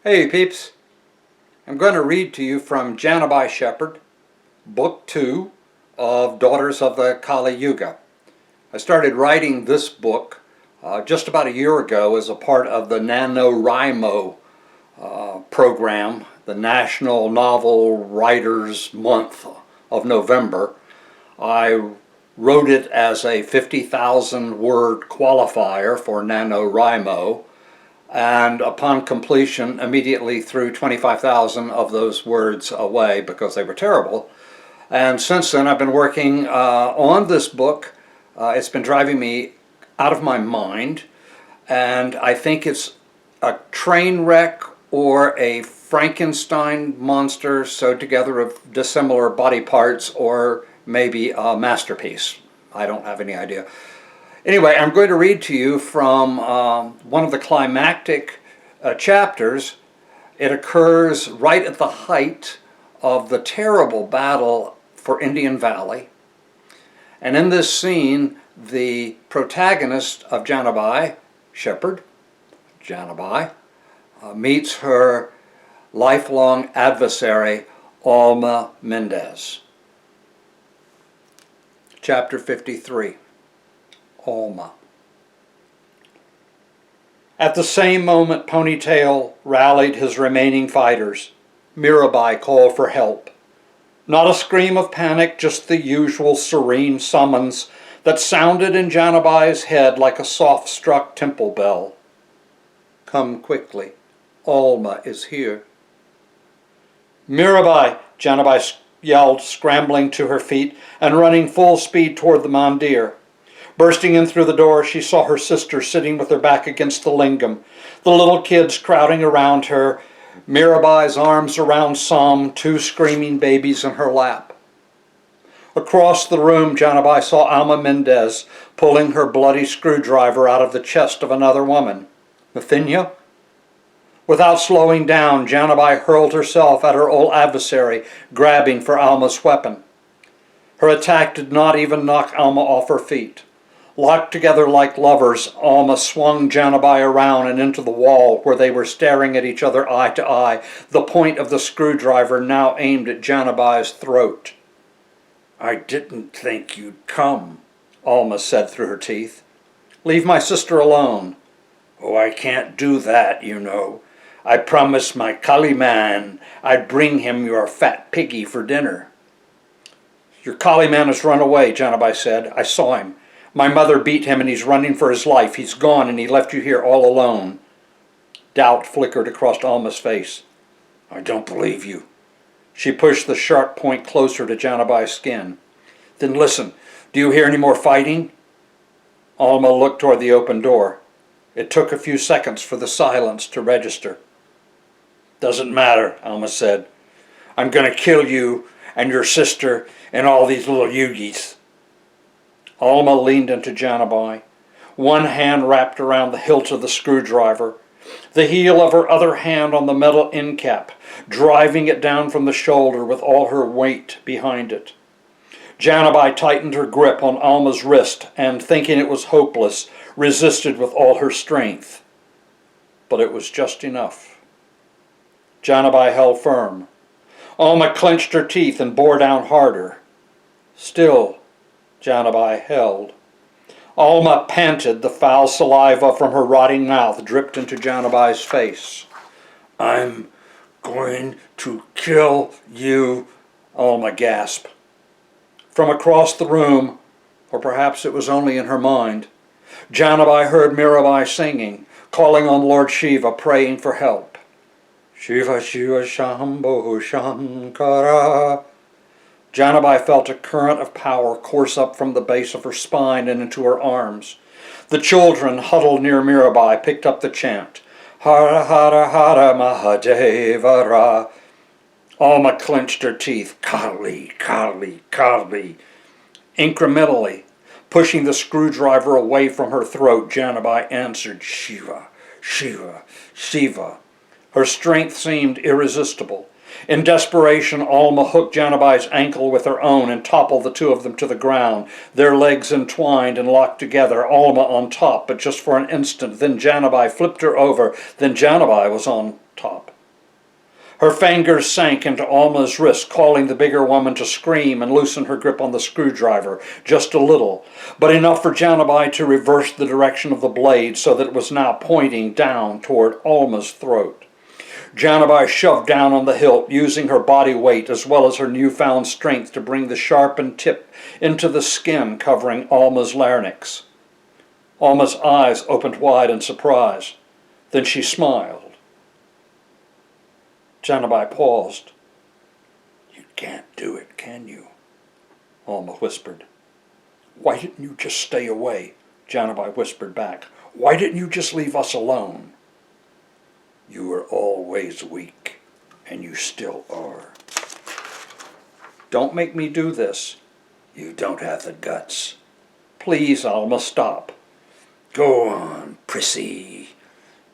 Hey peeps, I'm going to read to you from Janabai Shepherd, Book 2 of Daughters of the Kali Yuga. I started writing this book just about a year ago as a part of the NaNoWriMo program, the National Novel Writers Month of November. I wrote it as a 50,000 word qualifier for NaNoWriMo, and upon completion immediately threw 25,000 of those words away because they were terrible. And since then I've been working on this book. It's been driving me out of my mind, and I think it's a train wreck or a Frankenstein monster sewed together of dissimilar body parts, or maybe a masterpiece. I don't have any idea. Anyway, I'm going to read to you from one of the climactic chapters. It occurs right at the height of the terrible battle for Indian Valley. And in this scene, the protagonist of Janabai Shepherd, Janabai, meets her lifelong adversary, Alma Mendez. Chapter 53. Alma. At the same moment, Ponytail rallied his remaining fighters. Mirabai called for help. Not a scream of panic, just the usual serene summons that sounded in Janabai's head like a soft-struck temple bell. Come quickly. Alma is here. Mirabai, Janabai yelled, scrambling to her feet and running full speed toward the mandir. Bursting in through the door, she saw her sister sitting with her back against the lingam, the little kids crowding around her, Mirabai's arms around some, two screaming babies in her lap. Across the room, Janabai saw Alma Mendez pulling her bloody screwdriver out of the chest of another woman. Bithynia? Without slowing down, Janabai hurled herself at her old adversary, grabbing for Alma's weapon. Her attack did not even knock Alma off her feet. Locked together like lovers, Alma swung Janabai around and into the wall where they were staring at each other eye to eye, the point of the screwdriver now aimed at Janabai's throat. I didn't think you'd come, Alma said through her teeth. Leave my sister alone. Oh, I can't do that, you know. I promised my Kali man I'd bring him your fat piggy for dinner. Your Kali man has run away, Janabai said. I saw him. My mother beat him and he's running for his life. He's gone and he left you here all alone. Doubt flickered across Alma's face. I don't believe you. She pushed the sharp point closer to Janabai's skin. Then listen, do you hear any more fighting? Alma looked toward the open door. It took a few seconds for the silence to register. Doesn't matter, Alma said. I'm going to kill you and your sister and all these little Yugis. Alma leaned into Janabai, one hand wrapped around the hilt of the screwdriver, the heel of her other hand on the metal end cap, driving it down from the shoulder with all her weight behind it. Janabai tightened her grip on Alma's wrist and, thinking it was hopeless, resisted with all her strength. But it was just enough. Janabai held firm. Alma clenched her teeth and bore down harder. Still, Janabai held. Alma panted. The foul saliva from her rotting mouth dripped into Janabai's face. I'm going to kill you, Alma gasped. From across the room, or perhaps it was only in her mind, Janabai heard Mirabai singing, calling on Lord Shiva, praying for help. Shiva Shiva Shambho Shankara. Janabai felt a current of power course up from the base of her spine and into her arms. The children, huddled near Mirabai, picked up the chant. Hara Hara Hara Mahadevara. Alma clenched her teeth. Kali, Kali, Kali. Incrementally, pushing the screwdriver away from her throat, Janabai answered, Shiva, Shiva, Shiva. Her strength seemed irresistible. In desperation, Alma hooked Janabai's ankle with her own and toppled the two of them to the ground, their legs entwined and locked together, Alma on top, but just for an instant. Then Janabai flipped her over. Then Janabai was on top. Her fingers sank into Alma's wrist, calling the bigger woman to scream and loosen her grip on the screwdriver, just a little, but enough for Janabai to reverse the direction of the blade so that it was now pointing down toward Alma's throat. Janabai shoved down on the hilt, using her body weight as well as her newfound strength to bring the sharpened tip into the skin covering Alma's larynx. Alma's eyes opened wide in surprise. Then she smiled. Janabai paused. "You can't do it, can you?" Alma whispered. "Why didn't you just stay away?" Janabai whispered back. "Why didn't you just leave us alone?" "You were always weak, and you still are." "Don't make me do this." "You don't have the guts." "Please, Alma, stop." "Go on, prissy.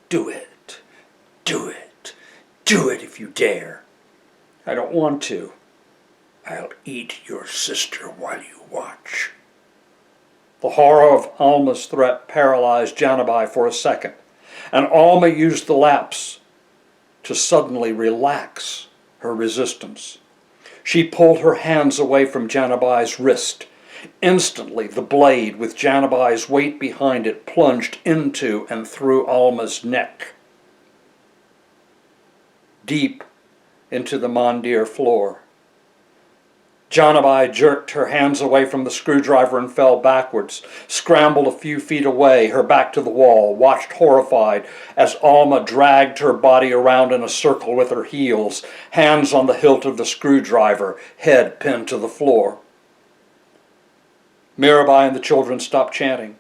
Do it. Do it. Do it if you dare." "I don't want to." "I'll eat your sister while you watch." The horror of Alma's threat paralyzed Janabai for a second, and Alma used the lapse to suddenly relax her resistance. She pulled her hands away from Janabai's wrist. Instantly, the blade, with Janabai's weight behind it, plunged into and through Alma's neck, deep into the mandir floor. Janabai jerked her hands away from the screwdriver and fell backwards, scrambled a few feet away, her back to the wall, watched horrified as Alma dragged her body around in a circle with her heels, hands on the hilt of the screwdriver, head pinned to the floor. Mirabai and the children stopped chanting.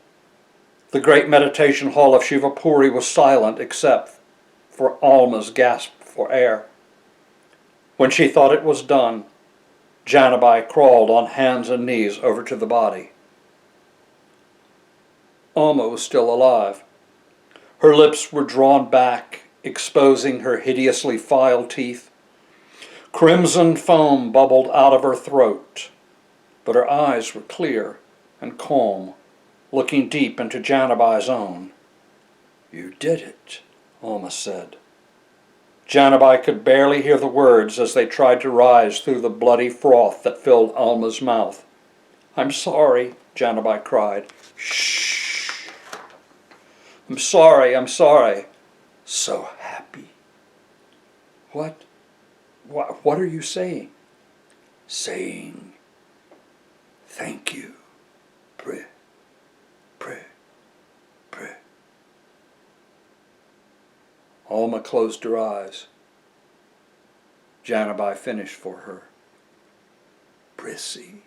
The great meditation hall of Shivapuri was silent except for Alma's gasp for air. When she thought it was done, Janabai crawled on hands and knees over to the body. Alma was still alive. Her lips were drawn back, exposing her hideously filed teeth. Crimson foam bubbled out of her throat, but her eyes were clear and calm, looking deep into Janabai's own. "You did it," Alma said. Janabai could barely hear the words as they tried to rise through the bloody froth that filled Alma's mouth. "I'm sorry," Janabai cried. "Shh. I'm sorry, I'm sorry." "So happy." What are you saying?" "Saying thank you. Pray, pray, pray." Alma closed her eyes. Janabai finished for her. "Prissy."